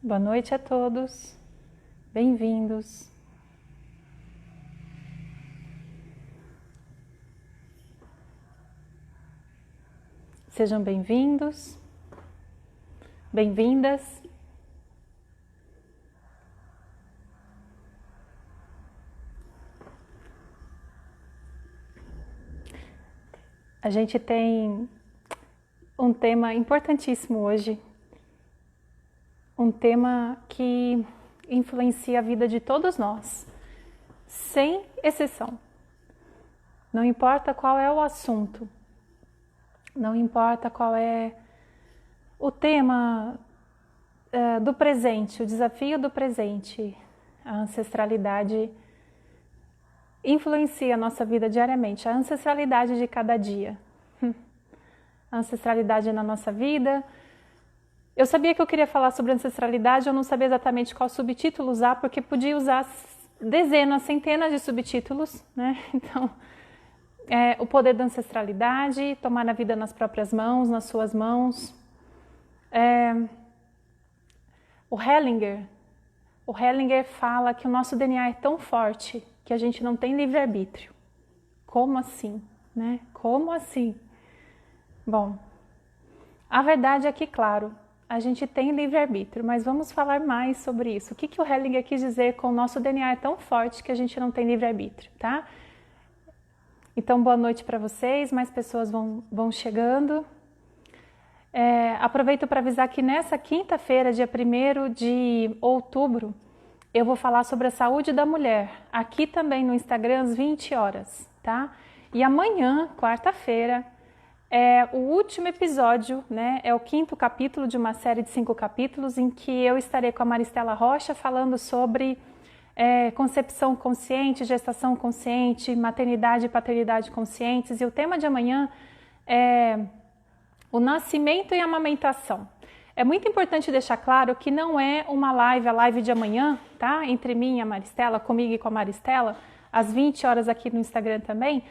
Boa noite a todos, bem-vindos. Sejam bem-vindos, bem-vindas. A gente tem um tema importantíssimo hoje, um tema que influencia a vida de todos nós, sem exceção. Não importa qual é o assunto, não importa qual é o tema do presente, o desafio do presente, a ancestralidade influencia a nossa vida diariamente, a ancestralidade de cada dia. A ancestralidade na nossa vida. Eu sabia que eu queria falar sobre ancestralidade, eu não sabia exatamente qual subtítulo usar, porque podia usar dezenas, centenas de subtítulos, né? Então, o poder da ancestralidade, tomar a vida nas próprias mãos, nas suas mãos. O Hellinger fala que o nosso DNA é tão forte que a gente não tem livre-arbítrio. Como assim, né? Como assim? Bom, a verdade é que, claro, a gente tem livre-arbítrio, mas vamos falar mais sobre isso. O que o Hellinger quis dizer com o nosso DNA é tão forte que a gente não tem livre-arbítrio, tá? Então, boa noite para vocês, mais pessoas vão chegando. Aproveito para avisar que nessa quinta-feira, dia 1º de outubro, eu vou falar sobre a saúde da mulher, aqui também no Instagram, às 20 horas, tá? E amanhã, quarta-feira, é o último episódio, né? É o 5º capítulo de uma série de 5 capítulos em que eu estarei com a Maristela Rocha falando sobre concepção consciente, gestação consciente, maternidade e paternidade conscientes. E o tema de amanhã é o nascimento e a amamentação. É muito importante deixar claro que não é uma live, a live de amanhã, tá? Entre mim e a Maristela, comigo e com a Maristela, às 20 horas aqui no Instagram também,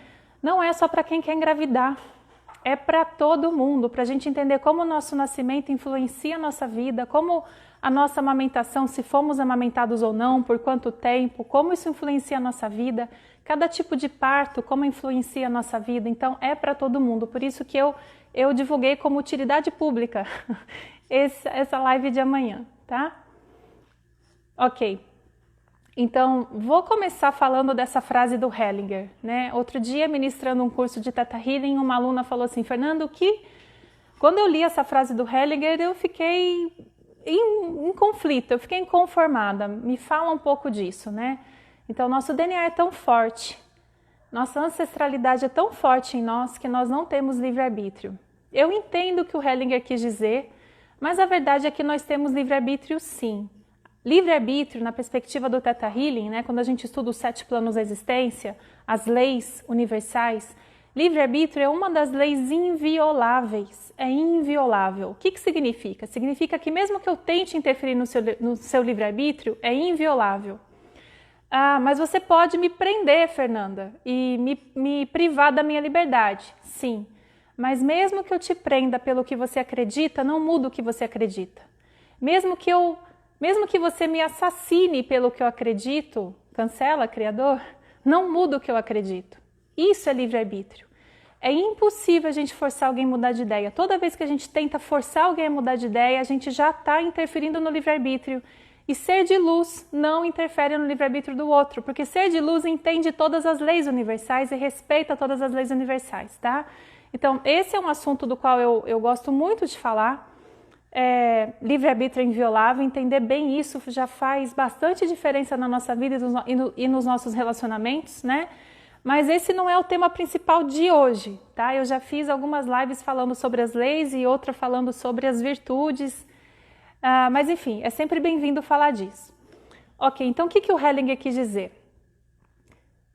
não é só para quem quer engravidar. É para todo mundo, para a gente entender como o nosso nascimento influencia a nossa vida, como a nossa amamentação, se fomos amamentados ou não, por quanto tempo, como isso influencia a nossa vida, cada tipo de parto, como influencia a nossa vida. Então, é para todo mundo. Por isso que eu divulguei como utilidade pública essa live de amanhã, tá? Ok. Então, vou começar falando dessa frase do Hellinger, né? Outro dia, ministrando um curso de Theta Healing, uma aluna falou assim, Fernando, quando eu li essa frase do Hellinger, eu fiquei em conflito, eu fiquei inconformada. Me fala um pouco disso, né? Então, nosso DNA é tão forte, nossa ancestralidade é tão forte em nós que nós não temos livre-arbítrio. Eu entendo o que o Hellinger quis dizer, mas a verdade é que nós temos livre-arbítrio sim. Livre-arbítrio, na perspectiva do Theta Healing, né, quando a gente estuda os 7 planos da existência, as leis universais, livre-arbítrio é uma das leis invioláveis, é inviolável. O que significa? Significa que mesmo que eu tente interferir no seu livre-arbítrio, é inviolável. Ah, mas você pode me prender, Fernanda, e me privar da minha liberdade. Sim, mas mesmo que eu te prenda pelo que você acredita, não muda o que você acredita. Mesmo que você me assassine pelo que eu acredito, cancela, Criador, não muda o que eu acredito. Isso é livre-arbítrio. É impossível a gente forçar alguém a mudar de ideia. Toda vez que a gente tenta forçar alguém a mudar de ideia, a gente já está interferindo no livre-arbítrio. E ser de luz não interfere no livre-arbítrio do outro, porque ser de luz entende todas as leis universais e respeita todas as leis universais, tá? Então, esse é um assunto do qual eu gosto muito de falar. Livre-arbítrio é inviolável, entender bem isso já faz bastante diferença na nossa vida e nos nossos relacionamentos, né? Mas esse não é o tema principal de hoje, tá? Eu já fiz algumas lives falando sobre as leis e outra falando sobre as virtudes, mas enfim, é sempre bem-vindo falar disso. Ok, então o que o Hellinger quis dizer?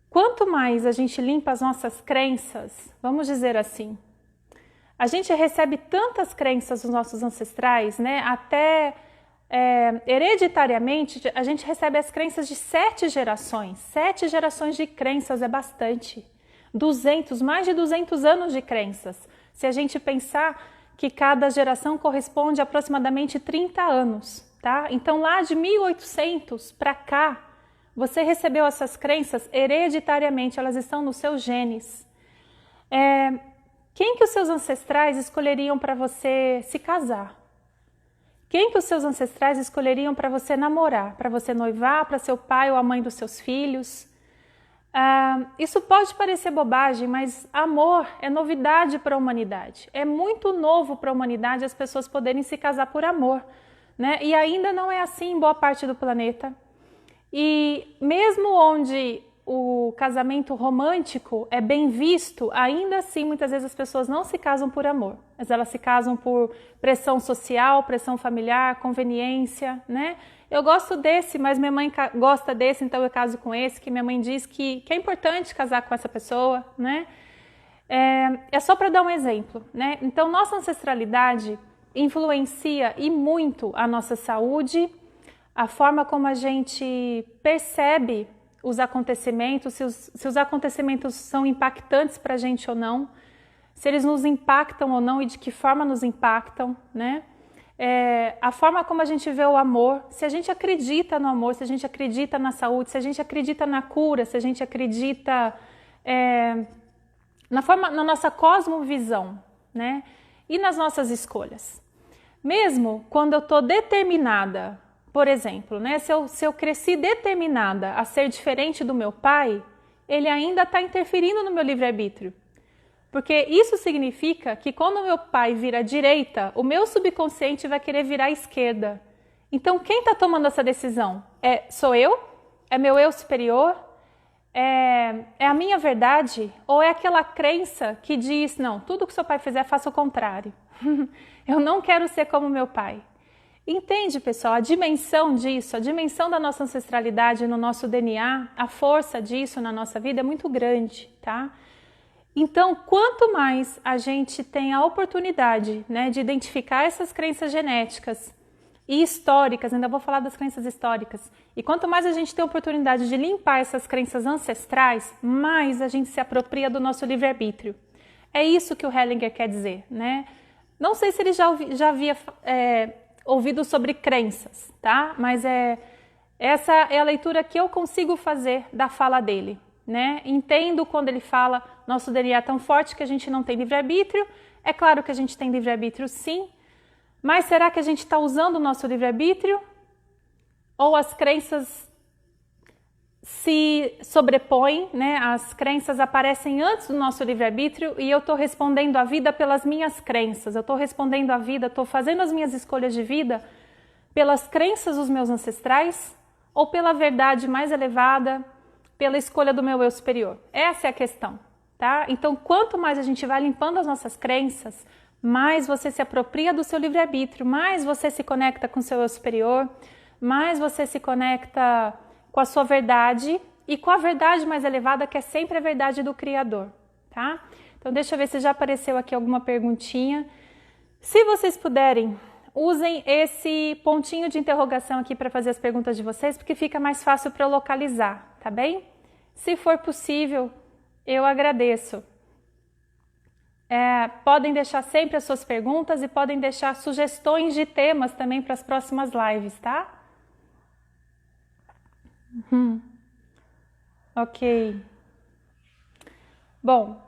Quanto mais a gente limpa as nossas crenças, vamos dizer assim, a gente recebe tantas crenças dos nossos ancestrais, né? Até hereditariamente, a gente recebe as crenças de 7 gerações. 7 gerações de crenças é bastante. Mais de 200 anos de crenças. Se a gente pensar que cada geração corresponde a aproximadamente 30 anos, tá? Então lá de 1800 para cá, você recebeu essas crenças hereditariamente, elas estão nos seus genes. Quem que os seus ancestrais escolheriam para você se casar? Quem que os seus ancestrais escolheriam para você namorar, para você noivar, para ser o pai ou a mãe dos seus filhos? Isso pode parecer bobagem, mas amor é novidade para a humanidade. É muito novo para a humanidade as pessoas poderem se casar por amor, né? E ainda não é assim em boa parte do planeta. E mesmo onde o casamento romântico é bem visto, ainda assim muitas vezes as pessoas não se casam por amor, mas elas se casam por pressão social, pressão familiar, conveniência, né? Eu gosto desse, mas minha mãe gosta desse, então eu caso com esse, que minha mãe diz que é importante casar com essa pessoa, né? É só para dar um exemplo, né? Então nossa ancestralidade influencia e muito a nossa saúde, a forma como a gente percebe os acontecimentos, se os acontecimentos são impactantes para a gente ou não, se eles nos impactam ou não e de que forma nos impactam, né? A forma como a gente vê o amor, se a gente acredita no amor, se a gente acredita na saúde, se a gente acredita na cura, se a gente acredita na nossa cosmovisão, né? E nas nossas escolhas. Mesmo quando eu estou determinada, por exemplo, né? Se eu cresci determinada a ser diferente do meu pai, ele ainda está interferindo no meu livre-arbítrio. Porque isso significa que quando o meu pai vira à direita, o meu subconsciente vai querer virar à esquerda. Então quem está tomando essa decisão? Sou eu? É meu eu superior? É a minha verdade? Ou é aquela crença que diz, não, tudo que seu pai fizer, faça o contrário. Eu não quero ser como meu pai. Entende, pessoal? A dimensão disso, a dimensão da nossa ancestralidade no nosso DNA, a força disso na nossa vida é muito grande, tá? Então, quanto mais a gente tem a oportunidade, né, de identificar essas crenças genéticas e históricas, ainda vou falar das crenças históricas, e quanto mais a gente tem a oportunidade de limpar essas crenças ancestrais, mais a gente se apropria do nosso livre-arbítrio. É isso que o Hellinger quer dizer, né? Não sei se ele já havia ouvido sobre crenças, tá? Mas essa é a leitura que eu consigo fazer da fala dele, né? Entendo quando ele fala, nosso DNA é tão forte que a gente não tem livre-arbítrio. É claro que a gente tem livre-arbítrio sim, mas será que a gente está usando o nosso livre-arbítrio? Ou as crenças se sobrepõem, né? As crenças aparecem antes do nosso livre-arbítrio e eu estou respondendo à vida pelas minhas crenças, eu estou respondendo à vida, estou fazendo as minhas escolhas de vida pelas crenças dos meus ancestrais ou pela verdade mais elevada, pela escolha do meu eu superior? Essa é a questão, tá? Então, quanto mais a gente vai limpando as nossas crenças, mais você se apropria do seu livre-arbítrio, mais você se conecta com o seu eu superior, mais você se conecta com a sua verdade e com a verdade mais elevada, que é sempre a verdade do Criador, tá? Então, deixa eu ver se já apareceu aqui alguma perguntinha. Se vocês puderem, usem esse pontinho de interrogação aqui para fazer as perguntas de vocês, porque fica mais fácil para eu localizar, tá bem? Se for possível, eu agradeço. Podem deixar sempre as suas perguntas e podem deixar sugestões de temas também para as próximas lives, tá? Ok. Bom,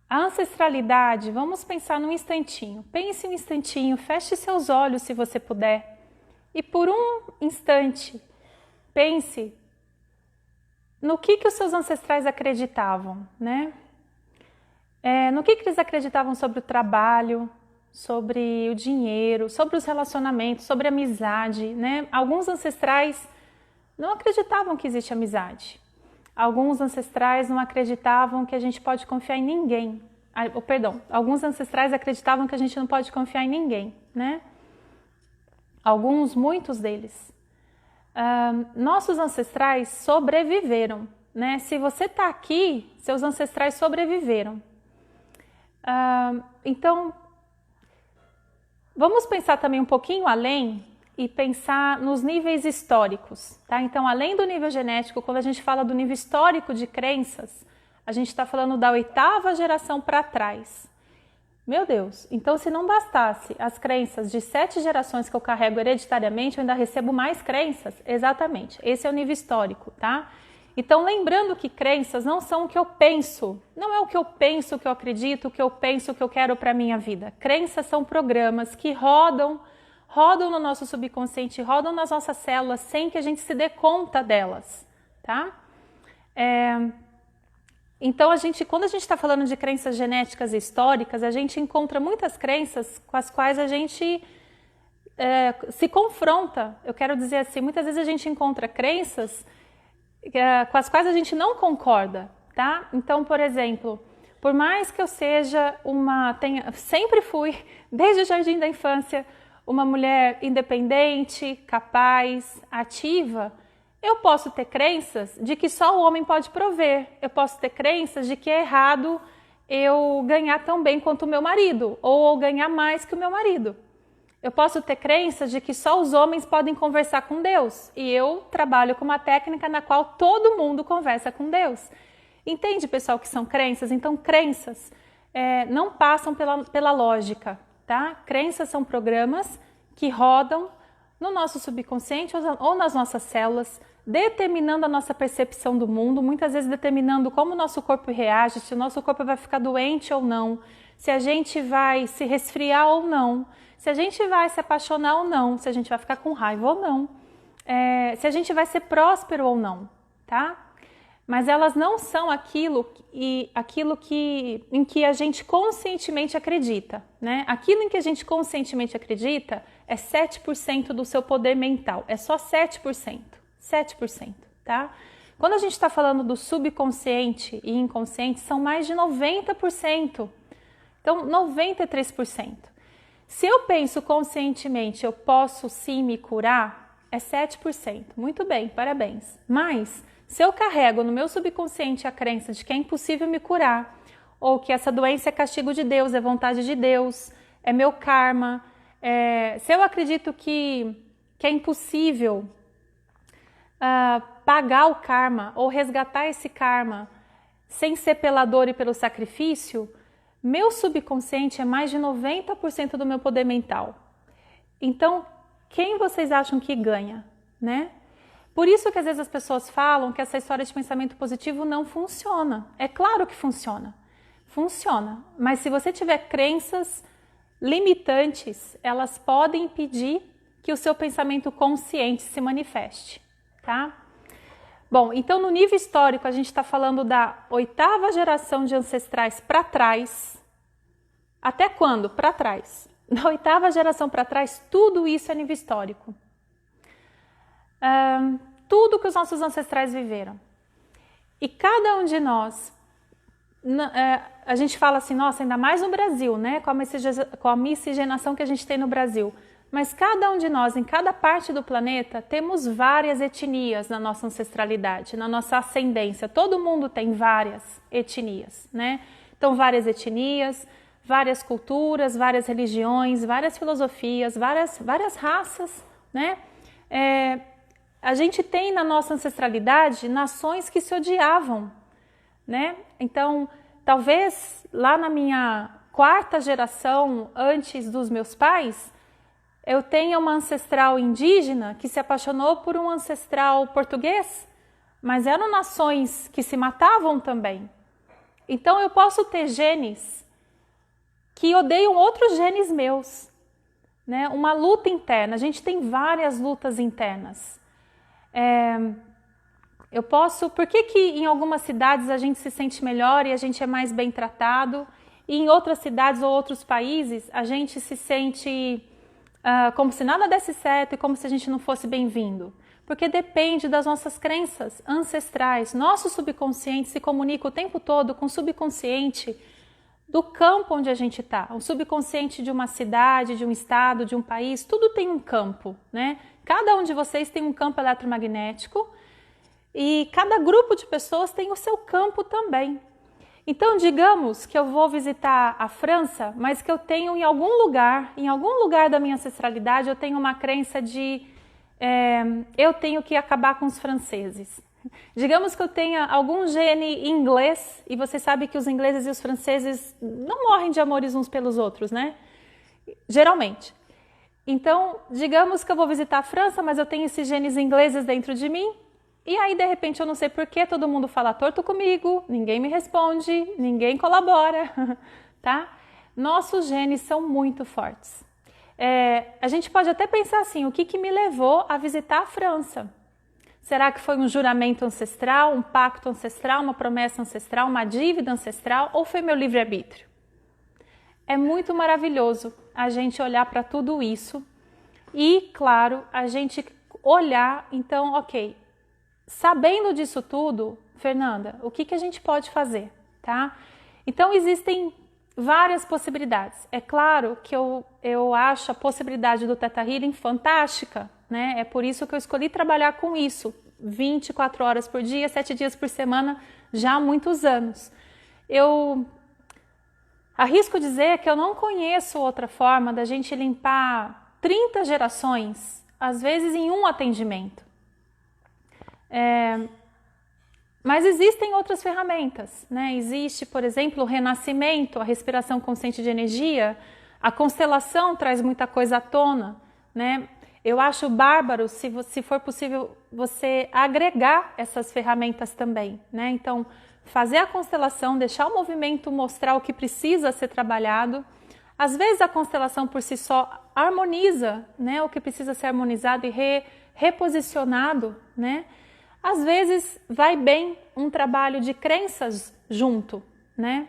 a ancestralidade, vamos pensar num instantinho. Pense um instantinho, feche seus olhos se você puder. E por um instante, pense no que os seus ancestrais acreditavam, né? No que eles acreditavam sobre o trabalho, sobre o dinheiro, sobre os relacionamentos, sobre a amizade, né? Alguns ancestrais não acreditavam que existe amizade. Alguns ancestrais não acreditavam que a gente pode confiar em ninguém. Alguns ancestrais acreditavam que a gente não pode confiar em ninguém, né? Muitos deles. Nossos ancestrais sobreviveram, né? Se você está aqui, seus ancestrais sobreviveram. Então, vamos pensar também um pouquinho além e pensar nos níveis históricos, tá? Então, além do nível genético, quando a gente fala do nível histórico de crenças, a gente está falando da 8ª geração para trás. Meu Deus, então se não bastasse as crenças de 7 gerações que eu carrego hereditariamente, eu ainda recebo mais crenças? Exatamente, esse é o nível histórico, tá? Então lembrando que crenças não são o que eu penso, não é o que eu penso, o que eu acredito, o que eu penso, o que eu quero para a minha vida. Crenças são programas que rodam no nosso subconsciente, rodam nas nossas células sem que a gente se dê conta delas, tá? Então, quando a gente está falando de crenças genéticas e históricas, a gente encontra muitas crenças com as quais a gente se confronta. Eu quero dizer assim, muitas vezes a gente encontra crenças com as quais a gente não concorda, tá? Então, por exemplo, por mais que eu seja sempre fui, desde o jardim da infância, uma mulher independente, capaz, ativa, eu posso ter crenças de que só o homem pode prover. Eu posso ter crenças de que é errado eu ganhar tão bem quanto o meu marido, ou ganhar mais que o meu marido. Eu posso ter crenças de que só os homens podem conversar com Deus. E eu trabalho com uma técnica na qual todo mundo conversa com Deus. Entende, pessoal, que são crenças? Então, crenças não passam pela lógica, tá? Crenças são programas que rodam no nosso subconsciente ou nas nossas células, determinando a nossa percepção do mundo, muitas vezes determinando como o nosso corpo reage, se o nosso corpo vai ficar doente ou não, se a gente vai se resfriar ou não, se a gente vai se apaixonar ou não, se a gente vai ficar com raiva ou não, se a gente vai ser próspero ou não, tá? Mas elas não são aquilo em que a gente conscientemente acredita, né? Aquilo em que a gente conscientemente acredita é 7% do seu poder mental, é só 7%, 7%, tá? Quando a gente está falando do subconsciente e inconsciente, são mais de 90%, então 93%. Se eu penso conscientemente, eu posso sim me curar, é 7%, muito bem, parabéns. Mas se eu carrego no meu subconsciente a crença de que é impossível me curar, ou que essa doença é castigo de Deus, é vontade de Deus, é meu karma, se eu acredito que é impossível pagar o karma ou resgatar esse karma sem ser pela dor e pelo sacrifício, meu subconsciente é mais de 90% do meu poder mental. Então, quem vocês acham que ganha, né? Por isso que às vezes as pessoas falam que essa história de pensamento positivo não funciona. É claro que funciona. Funciona. Mas se você tiver crenças limitantes, elas podem impedir que o seu pensamento consciente se manifeste, tá? Bom, então no nível histórico a gente está falando da 8ª geração de ancestrais para trás. Até quando? Para trás. Da 8ª geração para trás, tudo isso é nível histórico. Tudo que os nossos ancestrais viveram. E cada um de nós, a gente fala assim, nossa, ainda mais no Brasil, né? Com a miscigenação que a gente tem no Brasil. Mas cada um de nós, em cada parte do planeta, temos várias etnias na nossa ancestralidade, na nossa ascendência. Todo mundo tem várias etnias, né? Então, várias etnias, várias culturas, várias religiões, várias filosofias, várias raças, né? A gente tem na nossa ancestralidade nações que se odiavam, né? Então, talvez lá na minha 4ª geração, antes dos meus pais, eu tenha uma ancestral indígena que se apaixonou por um ancestral português, mas eram nações que se matavam também. Então, eu posso ter genes que odeiam outros genes meus, né? Uma luta interna, a gente tem várias lutas internas. Por que em algumas cidades a gente se sente melhor e a gente é mais bem tratado, e em outras cidades ou outros países a gente se sente como se nada desse certo e como se a gente não fosse bem-vindo? Porque depende das nossas crenças ancestrais. Nosso subconsciente se comunica o tempo todo com o subconsciente do campo onde a gente está. O subconsciente de uma cidade, de um estado, de um país, tudo tem um campo, né? Cada um de vocês tem um campo eletromagnético e cada grupo de pessoas tem o seu campo também. Então, digamos que eu vou visitar a França, mas que eu tenho em algum lugar da minha ancestralidade, eu tenho uma crença de eu tenho que acabar com os franceses. Digamos que eu tenha algum gene inglês, e você sabe que os ingleses e os franceses não morrem de amores uns pelos outros, né? Geralmente. Então, digamos que eu vou visitar a França, mas eu tenho esses genes ingleses dentro de mim, e aí de repente eu não sei por que todo mundo fala torto comigo, ninguém me responde, ninguém colabora, tá? Nossos genes são muito fortes. A gente pode até pensar assim, o que me levou a visitar a França? Será que foi um juramento ancestral, um pacto ancestral, uma promessa ancestral, uma dívida ancestral, ou foi meu livre-arbítrio? É muito maravilhoso a gente olhar para tudo isso e, claro, a gente olhar, então, ok, sabendo disso tudo, Fernanda, o que a gente pode fazer, tá? Então, existem várias possibilidades. É claro que eu acho a possibilidade do Theta Healing fantástica, né? É por isso que eu escolhi trabalhar com isso, 24 horas por dia, 7 dias por semana, já há muitos anos. Eu arrisco dizer que eu não conheço outra forma da gente limpar 30 gerações, às vezes em um atendimento. Mas existem outras ferramentas, né? Existe, por exemplo, o renascimento, a respiração consciente de energia, a constelação traz muita coisa à tona, né? Eu acho bárbaro se for possível você agregar essas ferramentas também, né? Então, fazer a constelação, deixar o movimento mostrar o que precisa ser trabalhado. Às vezes a constelação por si só harmoniza, né, o que precisa ser harmonizado e reposicionado, né? Às vezes vai bem um trabalho de crenças junto, né?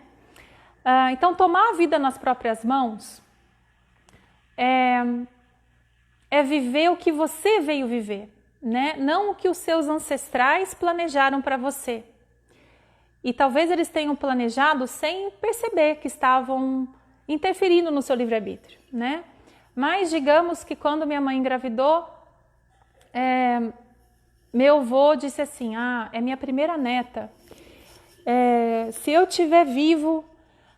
Então tomar a vida nas próprias mãos é viver o que você veio viver, né? Não o que os seus ancestrais planejaram para você. E talvez eles tenham planejado sem perceber que estavam interferindo no seu livre-arbítrio, né? Mas digamos que quando minha mãe engravidou, meu avô disse assim, é minha primeira neta, se eu estiver vivo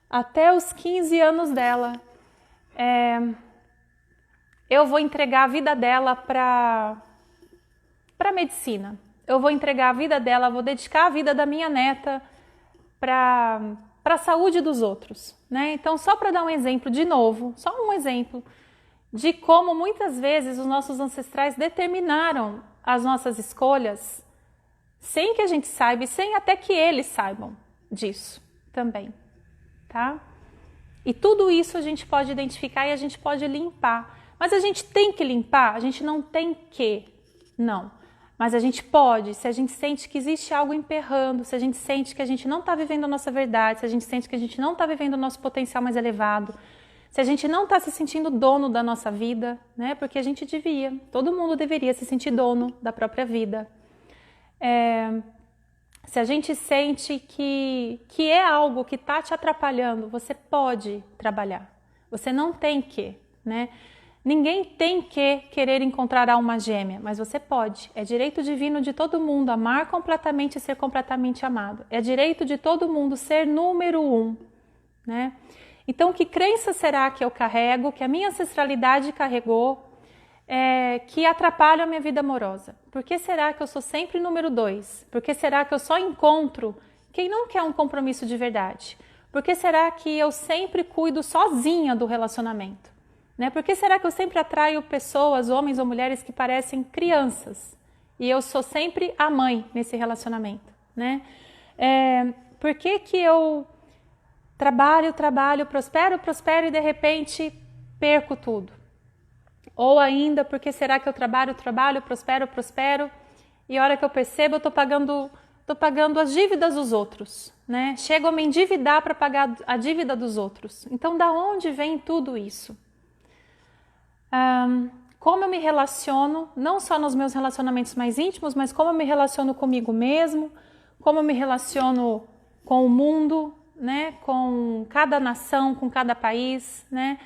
até os 15 anos dela, eu vou entregar a vida dela para a medicina. Eu vou entregar a vida dela, vou dedicar a vida da minha neta para a saúde dos outros, né? Então, só para dar um exemplo de novo, só um exemplo de como muitas vezes os nossos ancestrais determinaram as nossas escolhas sem que a gente saiba e sem até que eles saibam disso também, tá? E tudo isso a gente pode identificar e a gente pode limpar. Mas a gente tem que limpar? A gente não tem que, não. Mas a gente pode, se a gente sente que existe algo emperrando, se a gente sente que a gente não está vivendo a nossa verdade, se a gente sente que a gente não está vivendo o nosso potencial mais elevado, se a gente não está se sentindo dono da nossa vida, né? Porque a gente devia, todo mundo deveria se sentir dono da própria vida. Se a gente sente que é algo que está te atrapalhando, você pode trabalhar. Você não tem que, né? Ninguém tem que querer encontrar a alma gêmea, mas você pode. É direito divino de todo mundo amar completamente e ser completamente amado. É direito de todo mundo ser número 1, né? Então, que crença será que eu carrego, que a minha ancestralidade carregou, que atrapalha a minha vida amorosa? Por que será que eu sou sempre número 2? Por que será que eu só encontro quem não quer um compromisso de verdade? Por que será que eu sempre cuido sozinha do relacionamento? Né? Por que será que eu sempre atraio pessoas, homens ou mulheres que parecem crianças? E eu sou sempre a mãe nesse relacionamento, né? Por que eu trabalho, prospero e de repente perco tudo? Ou ainda, por que será que eu trabalho, prospero e a hora que eu percebo eu estou pagando as dívidas dos outros, né? Chego a me endividar para pagar a dívida dos outros. Então, da onde vem tudo isso? Como eu me relaciono, não só nos meus relacionamentos mais íntimos, mas como eu me relaciono comigo mesmo, como eu me relaciono com o mundo, né? Com cada nação, com cada país, né?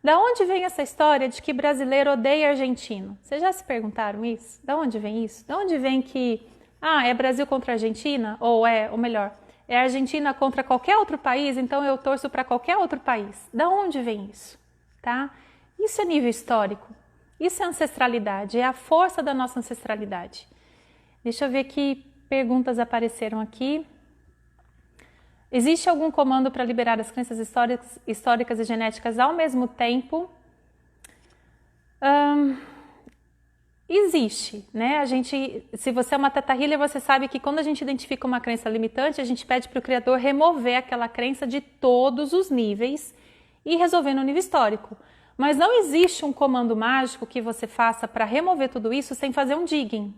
Da onde vem essa história de que brasileiro odeia argentino? Vocês já se perguntaram isso? Da onde vem isso? Da onde vem que é Brasil contra Argentina? Ou melhor, é Argentina contra qualquer outro país, então eu torço para qualquer outro país. Da onde vem isso? Tá? Isso é nível histórico, isso é ancestralidade, é a força da nossa ancestralidade. Deixa eu ver aqui, perguntas apareceram aqui. Existe algum comando para liberar as crenças históricas e genéticas ao mesmo tempo? Existe, né? Se você é uma Theta Healer, você sabe que quando a gente identifica uma crença limitante, a gente pede para o Criador remover aquela crença de todos os níveis e resolver no nível histórico. Mas não existe um comando mágico que você faça para remover tudo isso sem fazer um digging,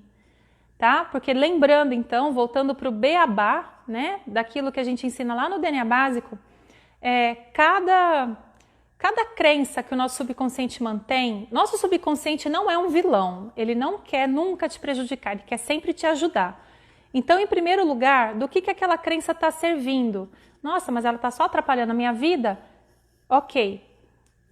tá? Porque lembrando então, voltando para o beabá, né, daquilo que a gente ensina lá no DNA básico, cada crença que o nosso subconsciente mantém, nosso subconsciente não é um vilão, ele não quer nunca te prejudicar, ele quer sempre te ajudar. Então, em primeiro lugar, do que aquela crença está servindo? Nossa, mas ela está só atrapalhando a minha vida? Ok,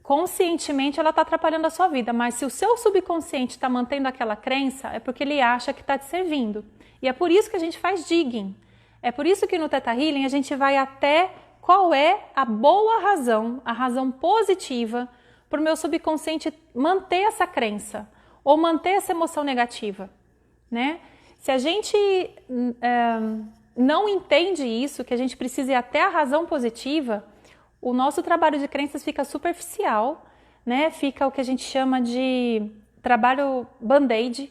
conscientemente ela está atrapalhando a sua vida, mas se o seu subconsciente está mantendo aquela crença, é porque ele acha que está te servindo. E é por isso que a gente faz digging. É por isso que no Theta Healing a gente vai até qual é a boa razão, a razão positiva para o meu subconsciente manter essa crença ou manter essa emoção negativa, né? Se a gente não entende isso, que a gente precisa ir até a razão positiva, o nosso trabalho de crenças fica superficial, né? Fica o que a gente chama de trabalho band-aid,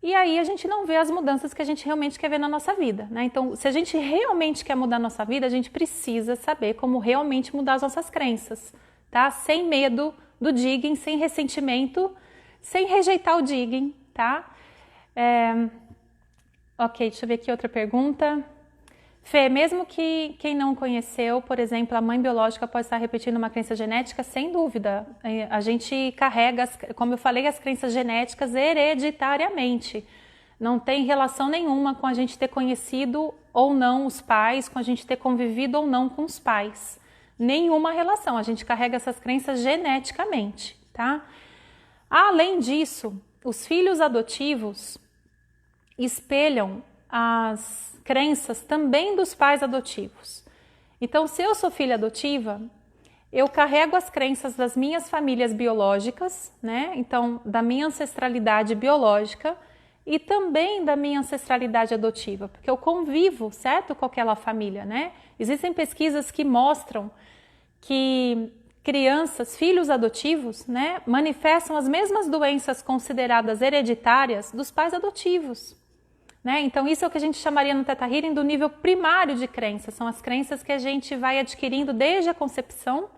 e aí a gente não vê as mudanças que a gente realmente quer ver na nossa vida, né? Então, se a gente realmente quer mudar a nossa vida, a gente precisa saber como realmente mudar as nossas crenças, tá? Sem medo do digging, sem ressentimento, sem rejeitar o digging, tá? Ok, deixa eu ver aqui outra pergunta. Fê, mesmo que quem não conheceu, por exemplo, a mãe biológica pode estar repetindo uma crença genética, sem dúvida. A gente carrega, como eu falei, as crenças genéticas hereditariamente. Não tem relação nenhuma com a gente ter conhecido ou não os pais, com a gente ter convivido ou não com os pais. Nenhuma relação, a gente carrega essas crenças geneticamente, tá? Além disso, os filhos adotivos espelham as crenças também dos pais adotivos. Então, se eu sou filha adotiva, eu carrego as crenças das minhas famílias biológicas, né? Então, da minha ancestralidade biológica e também da minha ancestralidade adotiva, porque eu convivo, certo, com aquela família, né? Existem pesquisas que mostram que crianças, filhos adotivos, né, manifestam as mesmas doenças consideradas hereditárias dos pais adotivos. Né? Então isso é o que a gente chamaria no Theta Healing do nível primário de crenças, são as crenças que a gente vai adquirindo desde a concepção,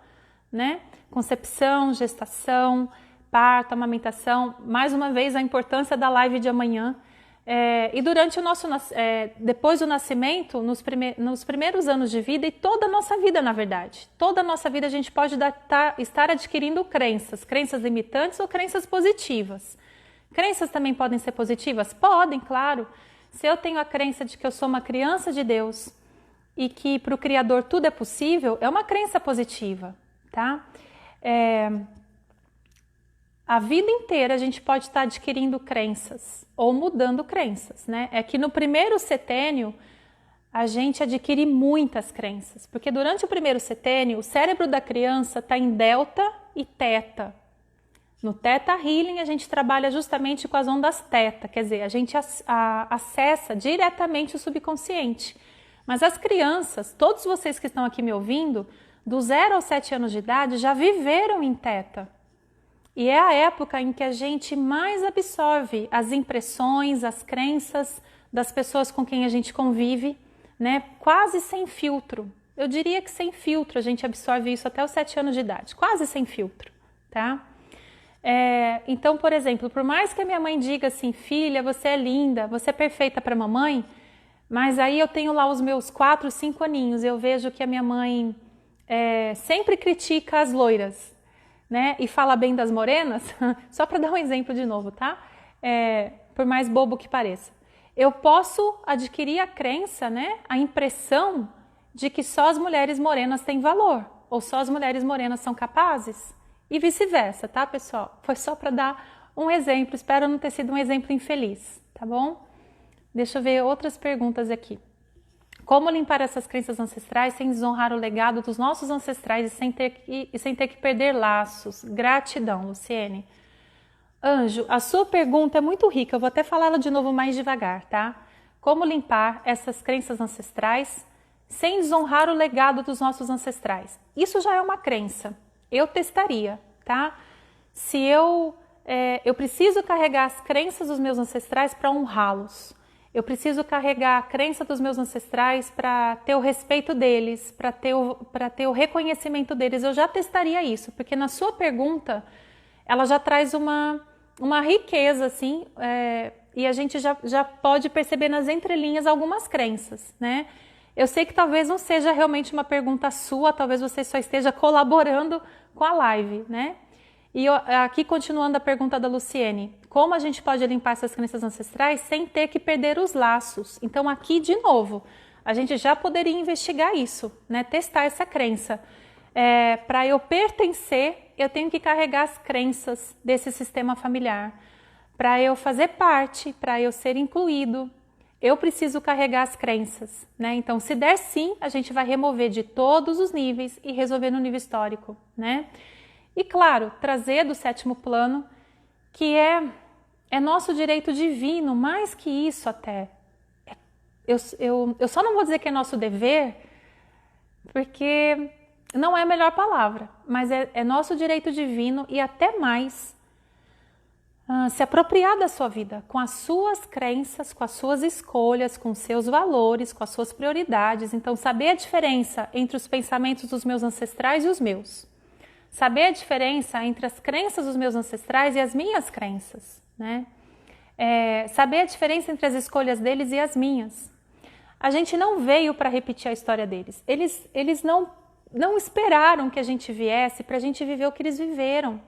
né? Concepção, gestação, parto, amamentação, mais uma vez a importância da live de amanhã, e durante o nosso, depois do nascimento, nos primeiros anos de vida e toda a nossa vida, na verdade, toda a nossa vida a gente pode estar adquirindo crenças limitantes ou crenças positivas. Crenças também podem ser positivas? Podem, claro. Se eu tenho a crença de que eu sou uma criança de Deus e que para o Criador tudo é possível, é uma crença positiva, tá? A vida inteira a gente pode estar adquirindo crenças ou mudando crenças, né? É que no primeiro setênio a gente adquire muitas crenças, porque durante o primeiro setênio o cérebro da criança está em delta e teta. No Theta Healing a gente trabalha justamente com as ondas teta, quer dizer, a gente acessa diretamente o subconsciente. Mas as crianças, todos vocês que estão aqui me ouvindo, do 0 aos 7 anos de idade já viveram em teta. E é a época em que a gente mais absorve as impressões, as crenças das pessoas com quem a gente convive, né? Quase sem filtro. Eu diria que sem filtro a gente absorve isso até os 7 anos de idade, quase sem filtro, tá? Então, por exemplo, por mais que a minha mãe diga assim, filha, você é linda, você é perfeita para mamãe, mas aí eu tenho lá os meus 4, 5 aninhos, eu vejo que a minha mãe sempre critica as loiras, né? E fala bem das morenas, só para dar um exemplo de novo, tá? Por mais bobo que pareça. Eu posso adquirir a crença, né? A impressão de que só as mulheres morenas têm valor, ou só as mulheres morenas são capazes. E vice-versa, tá, pessoal? Foi só para dar um exemplo, espero não ter sido um exemplo infeliz, tá bom? Deixa eu ver outras perguntas aqui. Como limpar essas crenças ancestrais sem desonrar o legado dos nossos ancestrais e sem ter que perder laços? Gratidão, Luciene. Anjo, a sua pergunta é muito rica, eu vou até falar ela de novo mais devagar, tá? como limpar essas crenças ancestrais sem desonrar o legado dos nossos ancestrais. Isso já é uma crença. Eu testaria, tá? Se eu preciso carregar as crenças dos meus ancestrais para honrá-los. Eu preciso carregar a crença dos meus ancestrais para ter o respeito deles, para ter o reconhecimento deles. Eu já testaria isso, porque na sua pergunta, ela já traz uma riqueza, assim, e a gente já pode perceber nas entrelinhas algumas crenças, né? Eu sei que talvez não seja realmente uma pergunta sua, talvez você só esteja colaborando com a live, né? E aqui, continuando a pergunta da Luciene, como a gente pode limpar essas crenças ancestrais sem ter que perder os laços? Então aqui, de novo, a gente já poderia investigar isso, né? Testar essa crença. Para eu pertencer, eu tenho que carregar as crenças desse sistema familiar. Para eu fazer parte, para eu ser incluído, eu preciso carregar as crenças, né? Então, se der sim, a gente vai remover de todos os níveis e resolver no nível histórico, né? E claro, trazer do 7º plano, que é nosso direito divino, mais que isso até. Eu só não vou dizer que é nosso dever, porque não é a melhor palavra, mas é nosso direito divino e até mais se apropriar da sua vida, com as suas crenças, com as suas escolhas, com os seus valores, com as suas prioridades. Então, saber a diferença entre os pensamentos dos meus ancestrais e os meus. Saber a diferença entre as crenças dos meus ancestrais e as minhas crenças, né? Saber a diferença entre as escolhas deles e as minhas. A gente não veio para repetir a história deles. Eles não esperaram que a gente viesse para a gente viver o que eles viveram.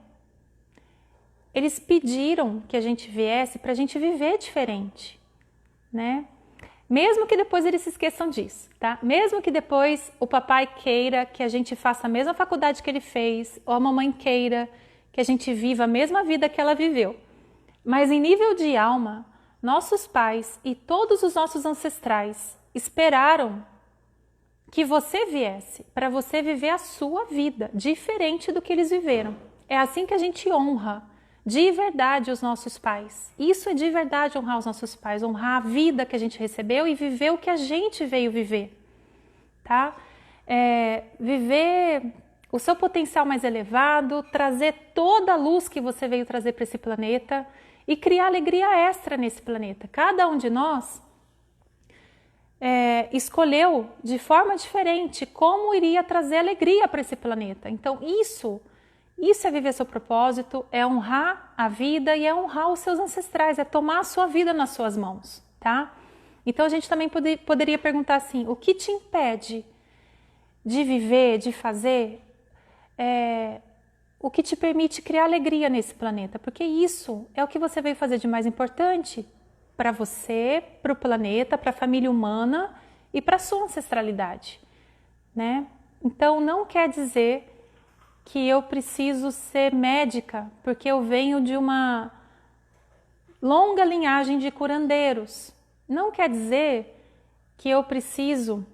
Eles pediram que a gente viesse para a gente viver diferente, né? Mesmo que depois eles se esqueçam disso, tá? Mesmo que depois o papai queira que a gente faça a mesma faculdade que ele fez, ou a mamãe queira que a gente viva a mesma vida que ela viveu. Mas em nível de alma, nossos pais e todos os nossos ancestrais esperaram que você viesse para você viver a sua vida, diferente do que eles viveram. É assim que a gente honra de verdade os nossos pais. Isso é de verdade honrar os nossos pais, honrar a vida que a gente recebeu e viver o que a gente veio viver, tá? Viver o seu potencial mais elevado, trazer toda a luz que você veio trazer para esse planeta e criar alegria extra nesse planeta. Cada um de nós escolheu de forma diferente como iria trazer alegria para esse planeta. Então isso é viver seu propósito, é honrar a vida e é honrar os seus ancestrais, é tomar a sua vida nas suas mãos, tá? Então a gente também poderia perguntar assim, o que te impede de viver, de fazer, o que te permite criar alegria nesse planeta? Porque isso é o que você veio fazer de mais importante para você, para o planeta, para a família humana e para a sua ancestralidade, né? Então não quer dizer que eu preciso ser médica, porque eu venho de uma longa linhagem de curandeiros. Não quer dizer que eu preciso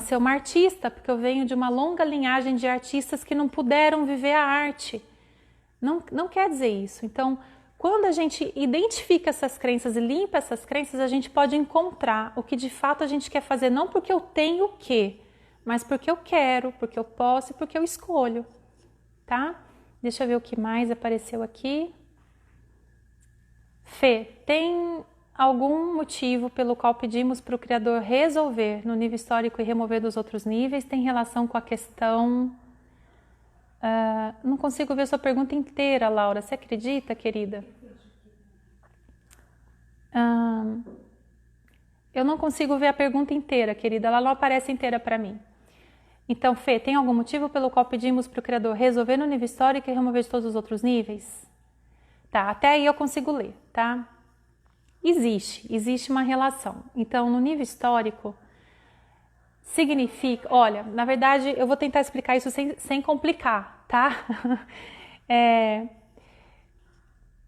ser uma artista, porque eu venho de uma longa linhagem de artistas que não puderam viver a arte. Não quer dizer isso. Então, quando a gente identifica essas crenças e limpa essas crenças, a gente pode encontrar o que de fato a gente quer fazer, não porque eu tenho o quê, mas porque eu quero, porque eu posso e porque eu escolho, tá? Deixa eu ver o que mais apareceu aqui. Fê, tem algum motivo pelo qual pedimos para o Criador resolver no nível histórico e remover dos outros níveis? Tem relação com a questão... não consigo ver sua pergunta inteira, Laura. Você acredita, querida? Eu não consigo ver a pergunta inteira, querida. Ela não aparece inteira para mim. Então, Fê, tem algum motivo pelo qual pedimos para o Criador resolver no nível histórico e remover de todos os outros níveis? Tá, até aí eu consigo ler, tá? Existe uma relação. Então, no nível histórico, significa... Olha, na verdade, eu vou tentar explicar isso sem complicar, tá?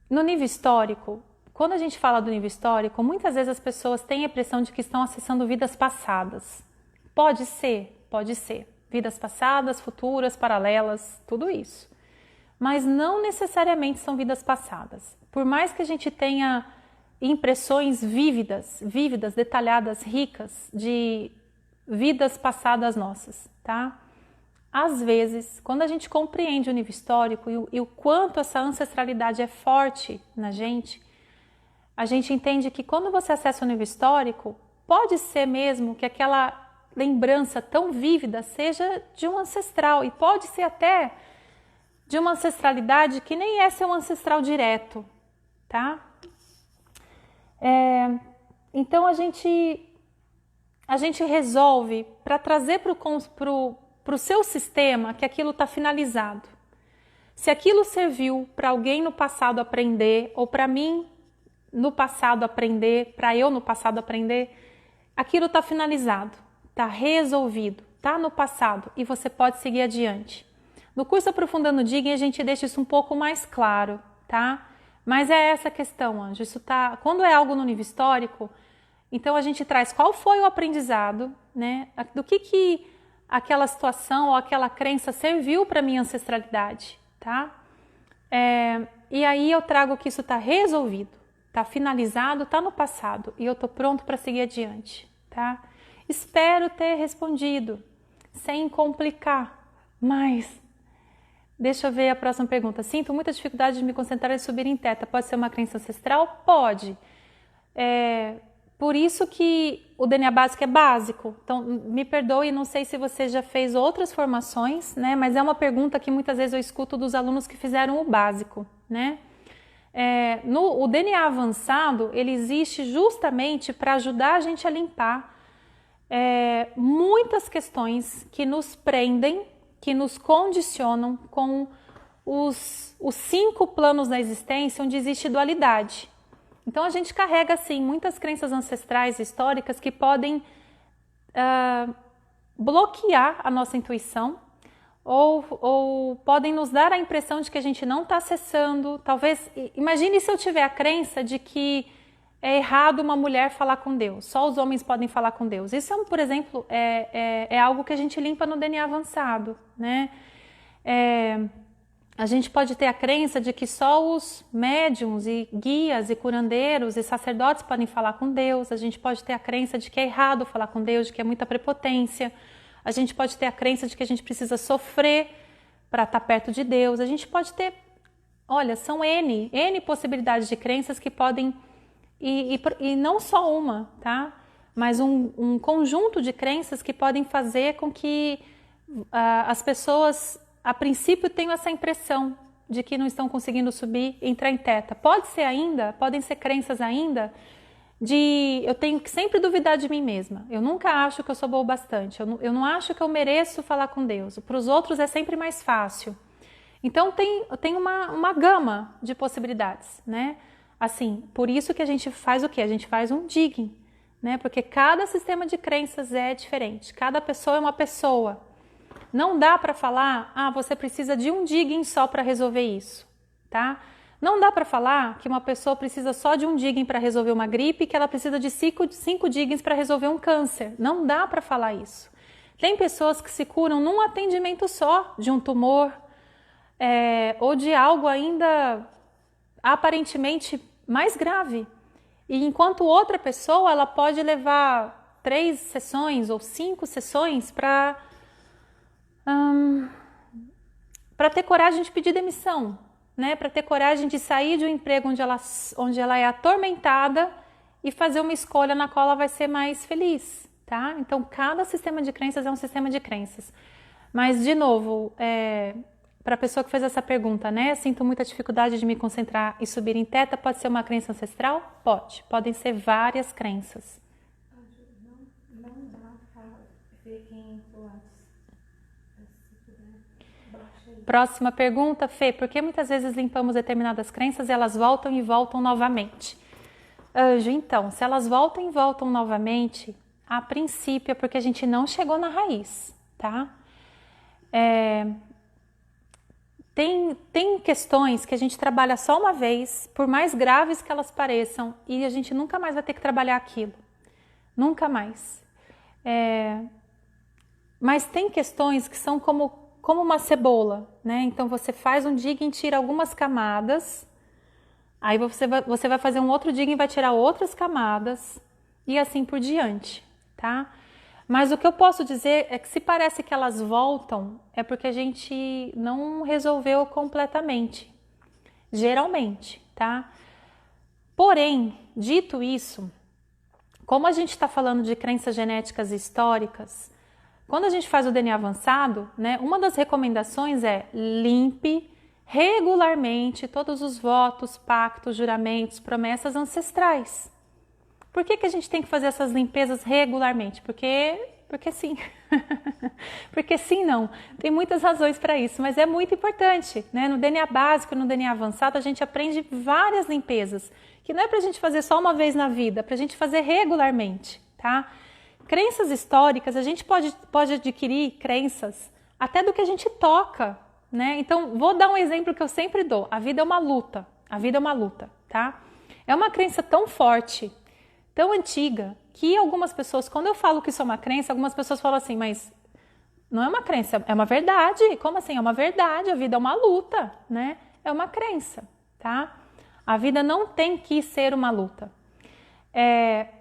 No nível histórico, quando a gente fala do nível histórico, muitas vezes as pessoas têm a impressão de que estão acessando vidas passadas. Pode ser. Vidas passadas, futuras, paralelas, tudo isso. Mas não necessariamente são vidas passadas. Por mais que a gente tenha impressões vívidas, detalhadas, ricas de vidas passadas nossas, tá? Às vezes, quando a gente compreende o nível histórico e o quanto essa ancestralidade é forte na gente, a gente entende que quando você acessa o nível histórico, pode ser mesmo que aquela lembrança tão vívida seja de um ancestral, e pode ser até de uma ancestralidade que nem é seu ancestral direto, tá? Então a gente resolve para trazer para o seu sistema que aquilo está finalizado. Se aquilo serviu para alguém no passado aprender, ou para mim no passado aprender, para eu no passado aprender, aquilo está finalizado, está resolvido, está no passado e você pode seguir adiante. No curso Aprofundando Digem a gente deixa isso um pouco mais claro, tá? Mas é essa a questão, Anjo. Isso tá, quando é algo no nível histórico, então a gente traz qual foi o aprendizado, né? Do que aquela situação ou aquela crença serviu para minha ancestralidade, tá? E aí eu trago que isso está resolvido, está finalizado, está no passado e eu estou pronto para seguir adiante, tá? Espero ter respondido sem complicar, mas deixa eu ver a próxima pergunta. Sinto muita dificuldade de me concentrar e subir em teta. Pode ser uma crença ancestral? Pode. Por isso que o DNA básico é básico. Então, me perdoe, não sei se você já fez outras formações, né? Mas é uma pergunta que muitas vezes eu escuto dos alunos que fizeram o básico, né? O DNA avançado, ele existe justamente para ajudar a gente a limpar muitas questões que nos prendem, que nos condicionam com os 5 planos da existência onde existe dualidade. Então a gente carrega assim muitas crenças ancestrais históricas que podem bloquear a nossa intuição ou podem nos dar a impressão de que a gente não está acessando. Talvez, imagine se eu tiver a crença de que é errado uma mulher falar com Deus, só os homens podem falar com Deus. Isso, por exemplo, é algo que a gente limpa no DNA avançado, né? A gente pode ter a crença de que só os médiums e guias e curandeiros e sacerdotes podem falar com Deus. A gente pode ter a crença de que é errado falar com Deus, de que é muita prepotência. A gente pode ter a crença de que a gente precisa sofrer para estar perto de Deus. A gente pode ter, olha, são N possibilidades de crenças que podem, e não só uma, tá? Mas um conjunto de crenças que podem fazer com que as pessoas, a princípio, tenham essa impressão de que não estão conseguindo subir, entrar em teta. Podem ser crenças ainda de eu tenho que sempre duvidar de mim mesma. Eu nunca acho que eu sou boa o bastante. Eu não acho que eu mereço falar com Deus. Para os outros é sempre mais fácil. Então tem uma gama de possibilidades, né? Assim, por isso que a gente faz o quê? A gente faz um digging, né? Porque cada sistema de crenças é diferente. Cada pessoa é uma pessoa. Não dá para falar, você precisa de um digging só para resolver isso, tá? Não dá para falar que uma pessoa precisa só de um digging para resolver uma gripe, que ela precisa de 5 diggings para resolver um câncer. Não dá para falar isso. Tem pessoas que se curam num atendimento só de um tumor ou de algo ainda aparentemente mais grave. E enquanto outra pessoa, ela pode levar 3 sessões ou 5 sessões para ter coragem de pedir demissão, né? Para ter coragem de sair de um emprego onde ela é atormentada e fazer uma escolha na qual ela vai ser mais feliz, tá? Então, cada sistema de crenças é um sistema de crenças. Mas, de novo, para a pessoa que fez essa pergunta, né? Sinto muita dificuldade de me concentrar e subir em teta, pode ser uma crença ancestral? Pode. Podem ser várias crenças. Não dá para ver quem entrou antes. Próxima pergunta, Fê, por que muitas vezes limpamos determinadas crenças e elas voltam e voltam novamente? Anjo, então, se elas voltam e voltam novamente, a princípio é porque a gente não chegou na raiz, tá? Tem questões que a gente trabalha só uma vez, por mais graves que elas pareçam, e a gente nunca mais vai ter que trabalhar aquilo. Nunca mais. Mas tem questões que são como uma cebola, né? Então você faz um digging, tira algumas camadas, Aí você vai fazer um outro digging e vai tirar outras camadas e assim por diante, tá? Mas o que eu posso dizer é que se parece que elas voltam, é porque a gente não resolveu completamente, geralmente, tá? Porém, dito isso, como a gente está falando de crenças genéticas históricas, quando a gente faz o DNA avançado, né, uma das recomendações é limpe regularmente todos os votos, pactos, juramentos, promessas ancestrais. Por que a gente tem que fazer essas limpezas regularmente? Porque sim. Porque sim, não. Tem muitas razões para isso, mas é muito importante, né? No DNA básico, no DNA avançado, a gente aprende várias limpezas, que não é para a gente fazer só uma vez na vida, é para a gente fazer regularmente, tá? Crenças históricas, a gente pode adquirir crenças até do que a gente toca, né? Então, vou dar um exemplo que eu sempre dou. A vida é uma luta. A vida é uma luta, tá? É uma crença tão forte, tão antiga, que algumas pessoas, quando eu falo que isso é uma crença, algumas pessoas falam assim, mas não é uma crença, é uma verdade. Como assim? É uma verdade, a vida é uma luta, né? É uma crença, tá? A vida não tem que ser uma luta.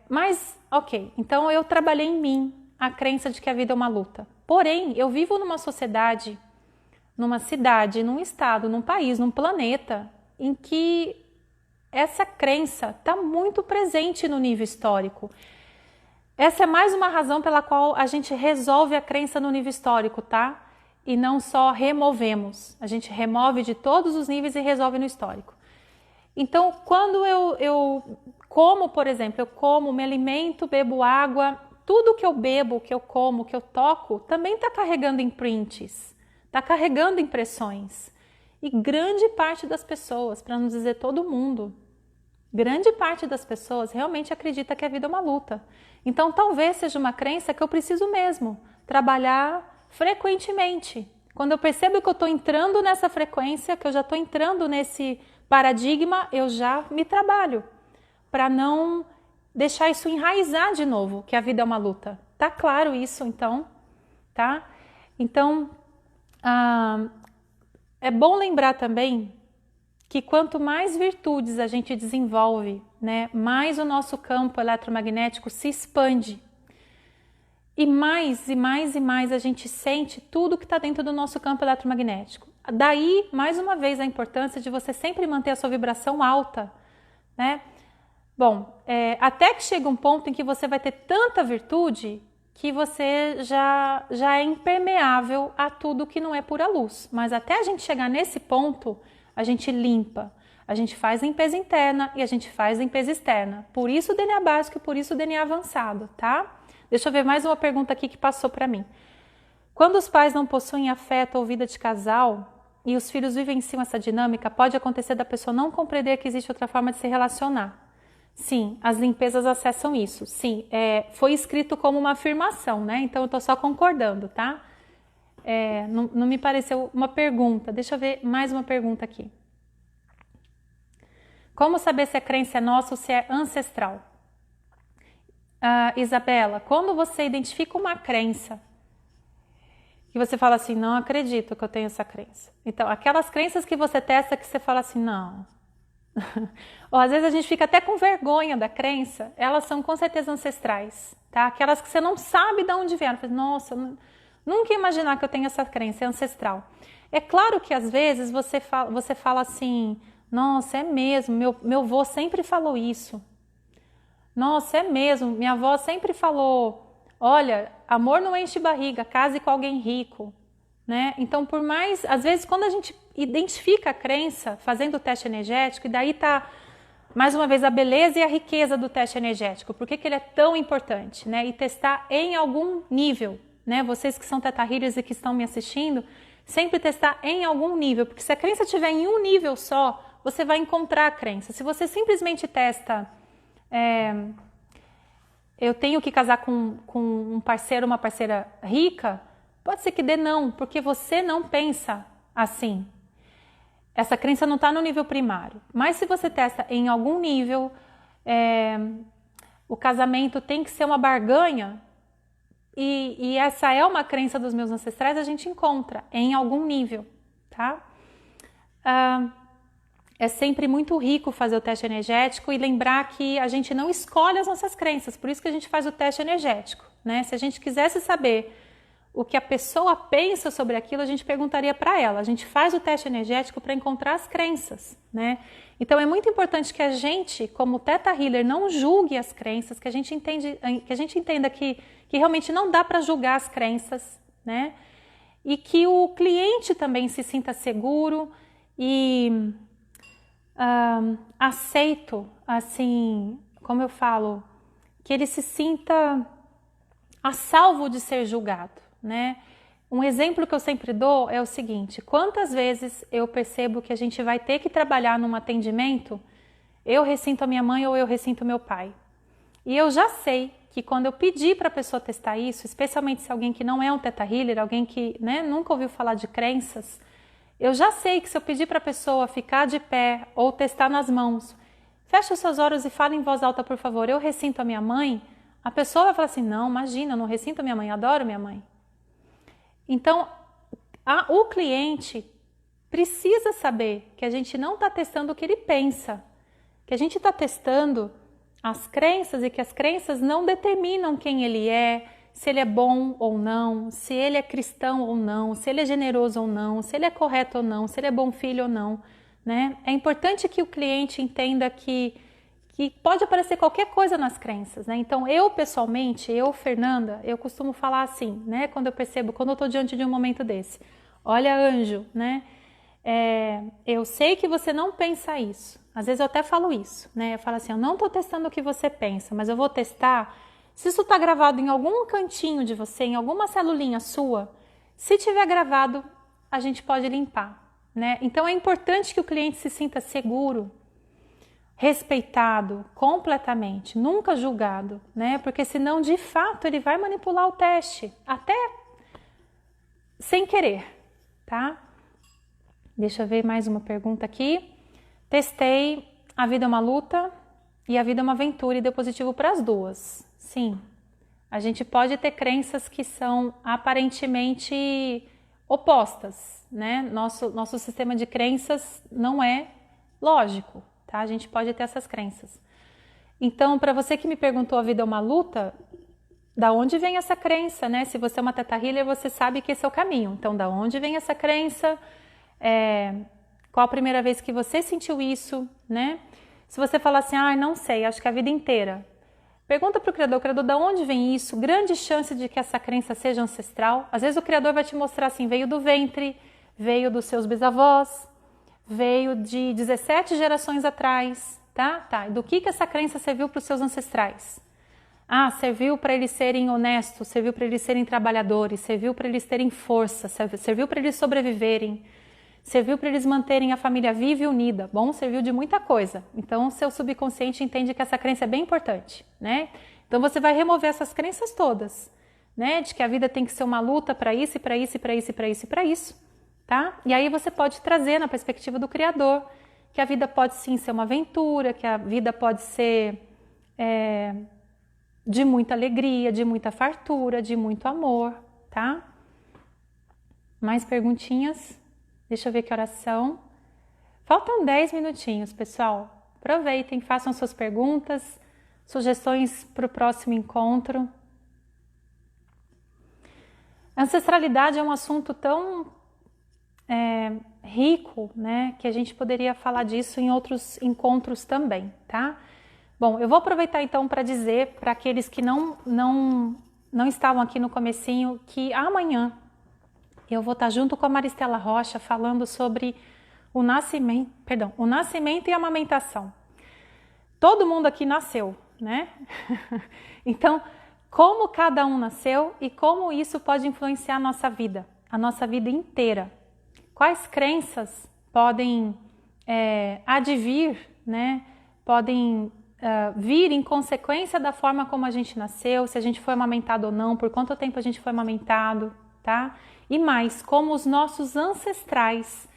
Mas, ok, então eu trabalhei em mim a crença de que a vida é uma luta. Porém, eu vivo numa sociedade, numa cidade, num estado, num país, num planeta, em que essa crença está muito presente no nível histórico. Essa é mais uma razão pela qual a gente resolve a crença no nível histórico, tá? E não só removemos. A gente remove de todos os níveis e resolve no histórico. Então, quando eu como, por exemplo, eu como, me alimento, bebo água, tudo que eu bebo, que eu como, que eu toco, também está carregando imprints, está carregando impressões. E grande parte das pessoas, para não dizer todo mundo, grande parte das pessoas realmente acredita que a vida é uma luta. Então, talvez seja uma crença que eu preciso mesmo trabalhar frequentemente. Quando eu percebo que eu estou entrando nessa frequência, que eu já estou entrando nesse paradigma, eu já me trabalho para não deixar isso enraizar de novo, que a vida é uma luta. Tá claro isso, então? Tá? Então, é bom lembrar também que quanto mais virtudes a gente desenvolve, né, mais o nosso campo eletromagnético se expande. E mais a gente sente tudo que está dentro do nosso campo eletromagnético. Daí, mais uma vez, a importância de você sempre manter a sua vibração alta, né? Bom, até que chega um ponto em que você vai ter tanta virtude que você já é impermeável a tudo que não é pura luz. Mas até a gente chegar nesse ponto, a gente limpa, a gente faz limpeza interna e a gente faz limpeza externa. Por isso o DNA básico e por isso o DNA avançado, tá? Deixa eu ver mais uma pergunta aqui que passou para mim. Quando os pais não possuem afeto ou vida de casal e os filhos vivenciam essa dinâmica, pode acontecer da pessoa não compreender que existe outra forma de se relacionar. Sim, as limpezas acessam isso. Sim, foi escrito como uma afirmação, né? Então eu estou só concordando, tá? Não me pareceu uma pergunta. Deixa eu ver mais uma pergunta aqui. Como saber se a crença é nossa ou se é ancestral? Isabela, quando você identifica uma crença que você fala assim, não acredito que eu tenho essa crença. Então, aquelas crenças que você testa que você fala assim, não. Ou às vezes a gente fica até com vergonha da crença, elas são com certeza ancestrais, tá? Aquelas que você não sabe de onde vieram. Nossa, nunca ia imaginar que eu tenho essa crença, é ancestral. É claro que às vezes você fala assim, nossa, é mesmo, meu avô sempre falou isso. Nossa, é mesmo, minha avó sempre falou, olha, amor não enche barriga, case com alguém rico, né? Então, por mais, às vezes, quando a gente identifica a crença, fazendo o teste energético, e daí tá, mais uma vez, a beleza e a riqueza do teste energético, por que ele é tão importante, né? E testar em algum nível, né? Vocês que são Theta Healers e que estão me assistindo, sempre testar em algum nível, porque se a crença estiver em um nível só, você vai encontrar a crença. Se você simplesmente testa... eu tenho que casar com um parceiro, uma parceira rica, pode ser que dê não, porque você não pensa assim. Essa crença não está no nível primário. Mas se você testa em algum nível, o casamento tem que ser uma barganha, e essa é uma crença dos meus ancestrais, a gente encontra em algum nível, tá? é sempre muito rico fazer o teste energético e lembrar que a gente não escolhe as nossas crenças, por isso que a gente faz o teste energético, né? Se a gente quisesse saber o que a pessoa pensa sobre aquilo, a gente perguntaria para ela. A gente faz o teste energético para encontrar as crenças, né? Então é muito importante que a gente, como Theta Healer, não julgue as crenças, que a gente entenda que realmente não dá para julgar as crenças, né? E que o cliente também se sinta seguro e aceito, assim, como eu falo, que ele se sinta a salvo de ser julgado, né? Um exemplo que eu sempre dou é o seguinte: quantas vezes eu percebo que a gente vai ter que trabalhar num atendimento, eu ressinto a minha mãe ou eu ressinto meu pai. E eu já sei que quando eu pedir para a pessoa testar isso, especialmente se alguém que não é um Theta Healer, alguém que, né, nunca ouviu falar de crenças, eu já sei que se eu pedir para a pessoa ficar de pé ou testar nas mãos, fecha os seus olhos e fala em voz alta, por favor, eu ressinto a minha mãe, a pessoa vai falar assim, não, imagina, eu não ressinto a minha mãe, adoro minha mãe. Então, o cliente precisa saber que a gente não está testando o que ele pensa, que a gente está testando as crenças e que as crenças não determinam quem ele é, se ele é bom ou não, se ele é cristão ou não, se ele é generoso ou não, se ele é correto ou não, se ele é bom filho ou não, né? É importante que o cliente entenda que pode aparecer qualquer coisa nas crenças, né? Então, eu pessoalmente, Fernanda, eu costumo falar assim, né? Quando eu estou diante de um momento desse. Olha, anjo, né? Eu sei que você não pensa isso. Às vezes eu até falo isso, né? Eu falo assim, eu não estou testando o que você pensa, mas eu vou testar. Se isso está gravado em algum cantinho de você, em alguma celulinha sua, se tiver gravado, a gente pode limpar, né? Então, é importante que o cliente se sinta seguro, respeitado completamente, nunca julgado, né? Porque senão, de fato, ele vai manipular o teste, até sem querer, tá? Deixa eu ver mais uma pergunta aqui. Testei, a vida é uma luta e a vida é uma aventura e deu positivo para as duas. Sim, a gente pode ter crenças que são aparentemente opostas, né? Nosso sistema de crenças não é lógico, tá? A gente pode ter essas crenças. Então, para você que me perguntou, a vida é uma luta, da onde vem essa crença, né? Se você é uma Theta Healer, você sabe que esse é o caminho. Então, da onde vem essa crença? Qual a primeira vez que você sentiu isso, né? Se você falar assim, não sei, acho que a vida inteira. Pergunta para o Criador, da onde vem isso? Grande chance de que essa crença seja ancestral. Às vezes o Criador vai te mostrar assim, veio do ventre, veio dos seus bisavós, veio de 17 gerações atrás, tá? E do que essa crença serviu para os seus ancestrais? Serviu para eles serem honestos, serviu para eles serem trabalhadores, serviu para eles terem força, serviu para eles sobreviverem, serviu para eles manterem a família viva e unida. Bom, serviu de muita coisa. Então, seu subconsciente entende que essa crença é bem importante, né? Então, você vai remover essas crenças todas, né? De que a vida tem que ser uma luta para isso, para isso, para isso, para isso, para isso, tá? E aí você pode trazer na perspectiva do Criador que a vida pode sim ser uma aventura, que a vida pode ser de muita alegria, de muita fartura, de muito amor, tá? Mais perguntinhas? Deixa eu ver que horas são. Faltam 10 minutinhos, pessoal. Aproveitem, façam suas perguntas, sugestões para o próximo encontro. Ancestralidade é um assunto tão rico, né, que a gente poderia falar disso em outros encontros também, tá? Bom, eu vou aproveitar então para dizer para aqueles que não estavam aqui no comecinho que amanhã eu vou estar junto com a Maristela Rocha falando sobre o nascimento e a amamentação. Todo mundo aqui nasceu, né? Então, como cada um nasceu e como isso pode influenciar a nossa vida inteira. Quais crenças podem advir, né? Podem vir em consequência da forma como a gente nasceu, se a gente foi amamentado ou não, por quanto tempo a gente foi amamentado, tá? E mais, como os nossos ancestrais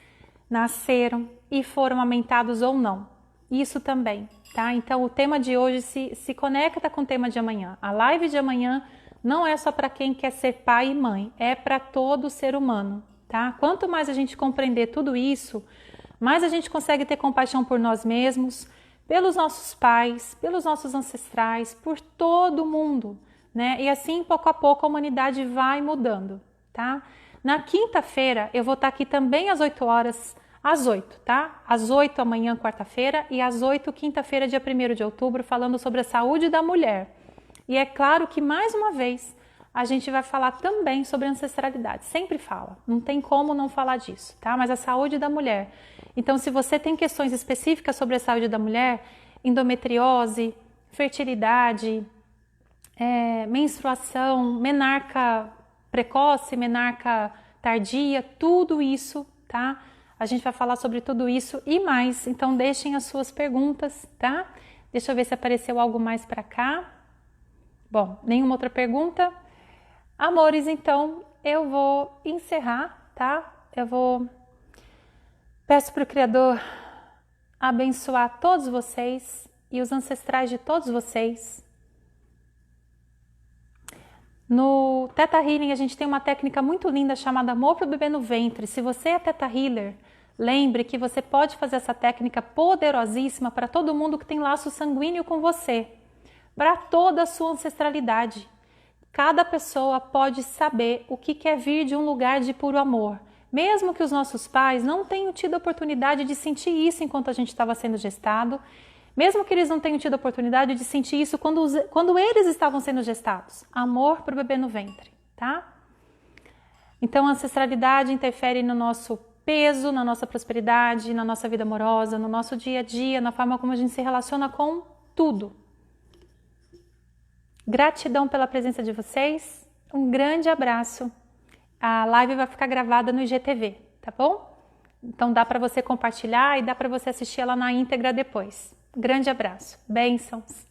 nasceram e foram amamentados ou não. Isso também, tá? Então o tema de hoje se conecta com o tema de amanhã. A live de amanhã não é só para quem quer ser pai e mãe, é para todo ser humano, tá? Quanto mais a gente compreender tudo isso, mais a gente consegue ter compaixão por nós mesmos, pelos nossos pais, pelos nossos ancestrais, por todo mundo, né? E assim, pouco a pouco, a humanidade vai mudando, tá? Na quinta-feira, eu vou estar aqui também às 8 horas, às 8, tá? Às 8 amanhã, quarta-feira, e às 8, quinta-feira, dia 1º de outubro, falando sobre a saúde da mulher. E é claro que, mais uma vez, a gente vai falar também sobre ancestralidade. Sempre fala, não tem como não falar disso, tá? Mas a saúde da mulher. Então, se você tem questões específicas sobre a saúde da mulher, endometriose, fertilidade, menstruação, menarca precoce, menarca tardia, tudo isso, tá? A gente vai falar sobre tudo isso e mais. Então, deixem as suas perguntas, tá? Deixa eu ver se apareceu algo mais para cá. Bom, nenhuma outra pergunta? Amores, então eu vou encerrar, tá? Peço para o Criador abençoar todos vocês e os ancestrais de todos vocês. No Theta Healing a gente tem uma técnica muito linda chamada Amor para o Bebê no Ventre. Se você é Theta Healer, lembre que você pode fazer essa técnica poderosíssima para todo mundo que tem laço sanguíneo com você, para toda a sua ancestralidade. Cada pessoa pode saber o que é vir de um lugar de puro amor. Mesmo que os nossos pais não tenham tido a oportunidade de sentir isso enquanto a gente estava sendo gestado, mesmo que eles não tenham tido a oportunidade de sentir isso quando eles estavam sendo gestados. Amor para o bebê no ventre, tá? Então a ancestralidade interfere no nosso peso, na nossa prosperidade, na nossa vida amorosa, no nosso dia a dia, na forma como a gente se relaciona com tudo. Gratidão pela presença de vocês, um grande abraço. A live vai ficar gravada no IGTV, tá bom? Então dá para você compartilhar e dá para você assistir ela na íntegra depois. Grande abraço, bênçãos!